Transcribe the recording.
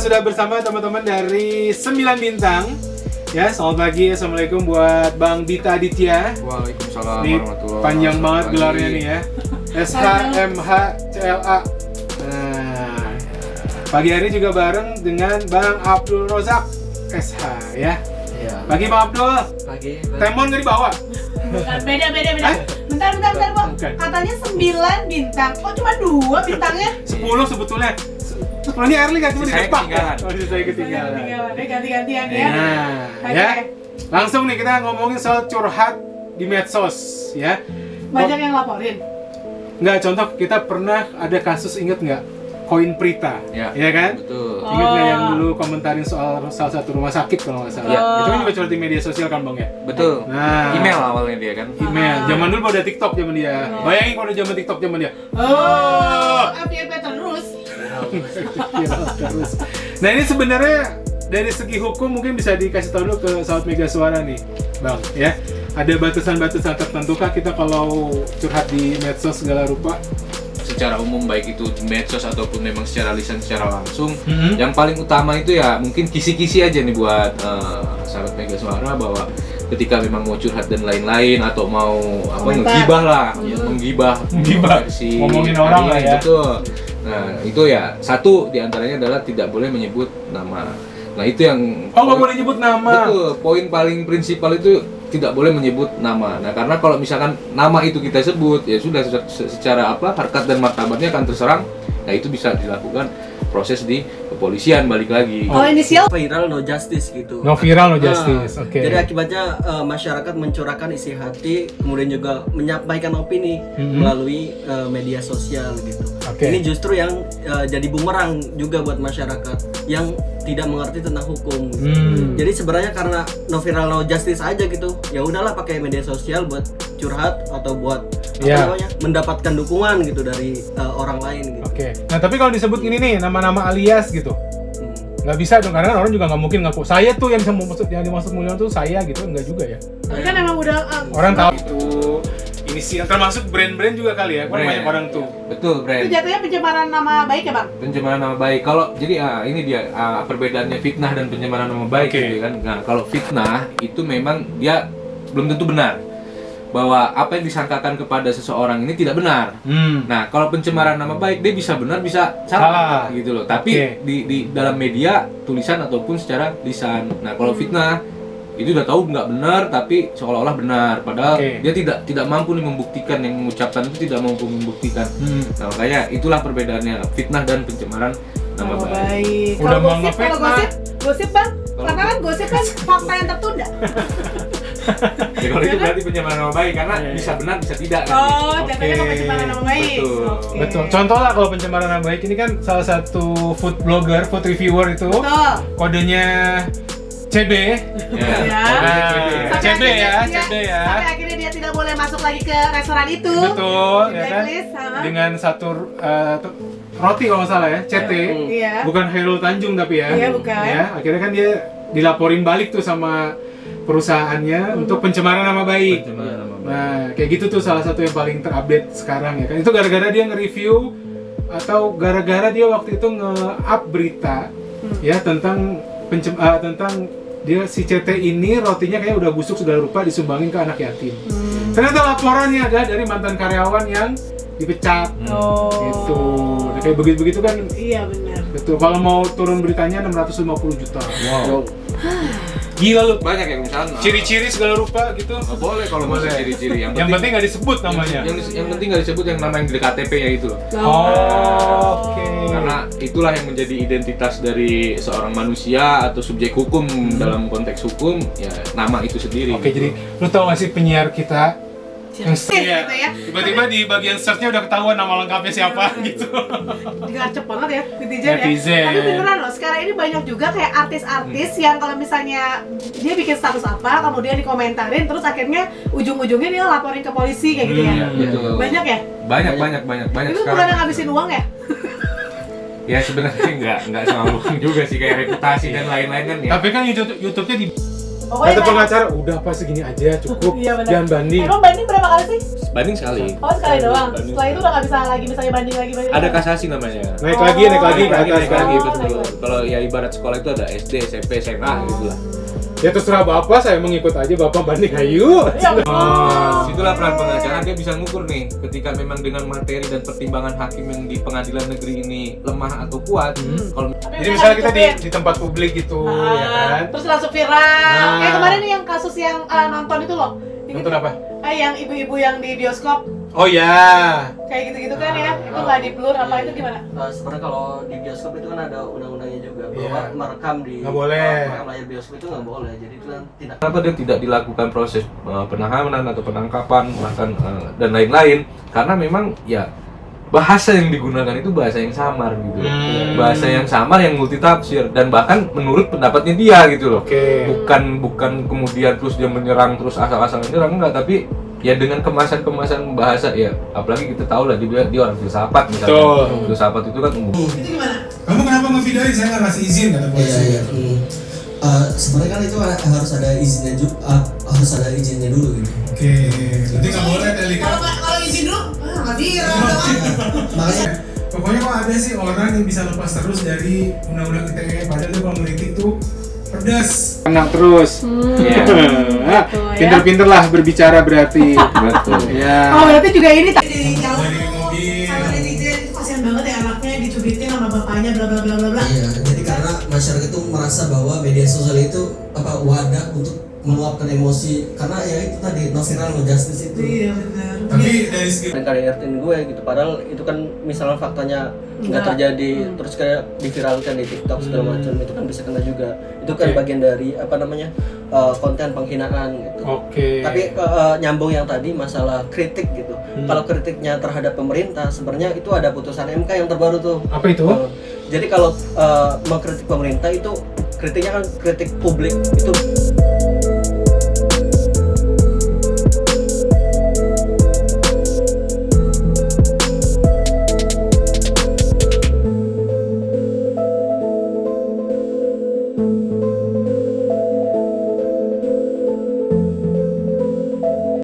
sudah bersama teman-teman dari 9 Bintang. Ya, selamat pagi, assalamualaikum buat Bang Dita Aditya. Waalaikumsalam Ini warahmatullahi panjang banget wabarakatuh. gelarnya nih ya. SHMHCLA. Nah, pagi hari juga bareng dengan Bang Abdul Rozak SH ya. Iya. Pagi Bang Abdul. Pagi. Temon nggak dibawa? Bukan, beda. Hah? Bentar, Bang. Bukan. Katanya 9 bintang. Kok cuma 2 bintangnya? 10 sebetulnya. 10-nya Erling kan cuma Saya didepak. ketinggalan. Oh, saya ketinggalan. Ganti-gantian ya. Nah, Oke. ya. Langsung nih kita ngomongin soal curhat di medsos ya. Banyak yang laporin. Nggak, contoh kita pernah ada kasus, inget nggak? Koin Prita, Ya. kan? Betul. Ingat nggak yang Oh. dulu komentarin soal salah satu rumah sakit kalau nggak salah? Ya. Itu kan juga curhat di media sosial kan Bang ya? Betul. Nah, Email awalnya dia kan. Email. Zaman dulu baru ada TikTok zaman dia. Oh. Bayangin kalau ada zaman TikTok zaman dia. FYP terus. Viral terus. Nah ini sebenarnya dari segi hukum mungkin bisa dikasih tahu dulu ke sahabat Mega Suara nih, Bang. Ya, ada batasan-batasan tertentukah kita kalau curhat di medsos segala rupa? Secara umum baik itu di medsos ataupun memang secara lisan secara langsung. Mhm. Yang paling utama itu ya mungkin kisi-kisi aja nih buat sahabat Mega Suara bahwa ketika memang mau curhat dan lain-lain atau mau apa Komentar. ngegibah lah, menggibah versi ngomongin orang lah hari, ya. Betul. Nah, itu ya satu diantaranya adalah tidak boleh menyebut nama. Nah, itu yang Oh, nggak boleh nyebut nama. Betul, poin paling prinsipal itu tidak boleh menyebut nama. Nah, karena kalau misalkan nama itu kita sebut, ya sudah secara apa harkat dan martabatnya akan terserang. Nah, itu bisa dilakukan proses di kepolisian balik lagi. Oh, inisial? Viral no justice gitu. No viral, no justice. Oke. Jadi akibatnya masyarakat mencurahkan isi hati, kemudian juga menyampaikan opini melalui media sosial gitu. Oke. Ini justru yang jadi bumerang juga buat masyarakat yang tidak mengerti tentang hukum. Jadi sebenarnya karena no viral no justice aja gitu, ya udahlah pakai media sosial buat curhat atau buat Ya. mendapatkan dukungan gitu dari orang lain gitu. Oke. Nah tapi kalau disebut ini nih nama-nama alias gitu, nggak bisa dong, karena kan orang juga nggak mungkin ngaku saya tuh yang dimaksud Mulyono tuh saya gitu, nggak juga ya. Tapi kan emang udah Orang tahu itu inisial, termasuk brand-brand juga kali ya, kan Brand. banyak orang tuh. Betul, itu Brand. jatuhnya pencemaran nama baik ya, Bang? Pencemaran nama baik. Kalau jadi ini dia perbedaannya fitnah dan pencemaran nama baik Oke. gitu kan. Nah, kalau fitnah itu memang dia belum tentu benar. Bahwa apa yang disangkakan kepada seseorang ini tidak benar. Nah, kalau pencemaran nama baik dia bisa benar bisa salah gitu loh. Tapi Oke. di dalam media tulisan ataupun secara lisan. Nah, kalau fitnah itu udah tahu nggak benar tapi seolah-olah benar padahal Oke. dia tidak mampu nih membuktikan, yang mengucapkan itu tidak mampu membuktikan. Nah, makanya itulah perbedaannya fitnah dan pencemaran nama Oh, baik. baik. Udah Kalau mau gosip, ngefitnah. gosip Bang. Karena kan gosip kan fakta yang tertunda. Ya, kalau itu berarti pencemaran nama baik karena Iya. bisa benar bisa tidak kan. Oh, Oke. jatuhnya ke pencemaran nama baik. Betul. Oke. Betul. Contoh lah kalau pencemaran nama baik ini kan salah satu food blogger, food reviewer itu Betul. kodenya CB. Ya. Ya. Nah, CB ya, CB ya. Sampai akhirnya dia tidak boleh masuk lagi ke restoran itu. Betul, Di ya kan? blacklist, sama. Dengan satu roti kalau nggak salah ya, CT. Iya. Bukan Hairul Tanjung tapi ya. Iya, bukan. Ya, akhirnya kan dia dilaporin balik tuh sama perusahaannya untuk pencemaran nama baik. Pencemaran nama baik. Nah, kayak gitu tuh salah satu yang paling terupdate sekarang ya kan. Itu gara-gara dia nge-review atau gara-gara dia waktu itu nge-up berita ya tentang tentang dia si CT ini rotinya kayak udah busuk segala rupa disumbangin ke anak yatim. Ternyata laporannya adalah dari mantan karyawan yang dipecat. Oh. Gitu. Nah, kayak begitu-begitu kan. Iya benar. Betul. Kalau mau turun beritanya 650 juta. Wow. Gila lu. Banyak ya misalnya. Ciri-ciri segala rupa gitu. Nggak boleh kalau masuk Boleh. ciri-ciri. Yang penting nggak disebut namanya. Yang penting nggak disebut yang nama yang di KTP-nya itu loh. Oh, oke. Karena itulah yang menjadi identitas dari seorang manusia atau subjek hukum dalam konteks hukum, ya nama itu sendiri. Oke, jadi lu tau gak sih penyiar kita yang Gitu ya. tiba-tiba di bagian search-nya udah ketahuan nama lengkapnya siapa gitu. Gercep banget ya netizen ya. Netizen. Tapi beneran loh, sekarang ini banyak juga kayak artis-artis yang kalau misalnya dia bikin status apa, kemudian dikomentarin, terus akhirnya ujung-ujungnya dia laporin ke polisi kayak gitu ya. Iya, betul. Banyak ya? Banyak Itu sekarang. bukan ngabisin uang ya? Ya sebenarnya nggak selalu juga sih, kayak reputasi dan lain-lain kan ya. Tapi kan YouTube-nya di Pokoknya kata kan- pengacara udah pas segini aja cukup, Iya, benar. jangan banding. Emang banding berapa kali sih? Banding sekali. Oh sekali doang. Banding Setelah itu udah nggak bisa lagi misalnya banding lagi. Ada kasasi namanya. Naik lagi ke Naik atas lagi, kan. Oh, betul. naik lagi. Kalau ya ibarat sekolah itu ada SD, SMP, SMA gitu lah. Ya terserah bapak, saya mengikut aja, bapak banding ayo. Ya ampun. Itulah peran pengacara, dia bisa ngukur nih ketika memang dengan materi dan pertimbangan hakim yang di pengadilan negeri ini lemah atau kuat. Kalau Jadi misalnya kita di tempat publik gitu, ya kan? Terus langsung viral. Nah. Kayak kemarin nih yang kasus yang nonton itu loh. Nonton apa? Yang ibu-ibu yang di bioskop Oh ya. kayak gitu-gitu kan ya. Itu nggak di blur apa itu gimana? Sebenarnya kalau di bioskop itu kan ada undang-undangnya juga bahwa Iya. merekam di Nggak boleh. merekam layar bioskop itu nggak boleh. Jadi itu kan tidak. kenapa dia tidak dilakukan proses penahanan atau penangkapan bahkan dan lain-lain, karena memang ya bahasa yang digunakan itu bahasa yang samar gitu, bahasa yang samar yang multitafsir dan bahkan menurut pendapatnya dia gitu loh. Oke. Bukan kemudian terus dia menyerang terus asal-asal menyerang, enggak, tapi ya dengan kemasan bahasa ya, apalagi kita tahu lah dia orang filsafat misalnya. Betul. Filsafat itu kan umum. Itu gimana? Kamu kenapa ngevideoin? Saya nggak kasih izin kata polisi. Iya. Sebenarnya kan itu harus ada izinnya juga, harus ada izinnya dulu gitu. Oke, berarti nggak boleh tadi kan? Kalau izin dulu, nggak viral. Makanya Pokoknya kok ada sih orang yang bisa lepas terus dari undang-undang ITE, padahal tuh kalau ngeritik tuh pedas. Tenang terus. Ya. ya. Pinter-pinter lah berbicara berarti. Betul. Ya. Oh berarti juga ini Dari mobil. sama netizen itu kasihan banget ya anaknya dicubitin sama bapaknya bla bla bla bla bla. iya, jadi karena masyarakat itu merasa bahwa media sosial itu wadah untuk meluapkan emosi, karena ya itu tadi no viral no justice itu. Iya benar. Tapi dari segi Dan karya RT gue gitu, padahal itu kan misalnya faktanya nggak terjadi terus kayak diviralkan di TikTok segala macam, itu kan bisa kena juga. Itu kan Oke. bagian dari apa namanya konten penghinaan gitu. Oke. Tapi nyambung yang tadi masalah kritik gitu. Kalau kritiknya terhadap pemerintah, sebenarnya itu ada putusan MK yang terbaru tuh. Apa itu? Jadi kalau mengkritik pemerintah itu kritiknya kan kritik publik itu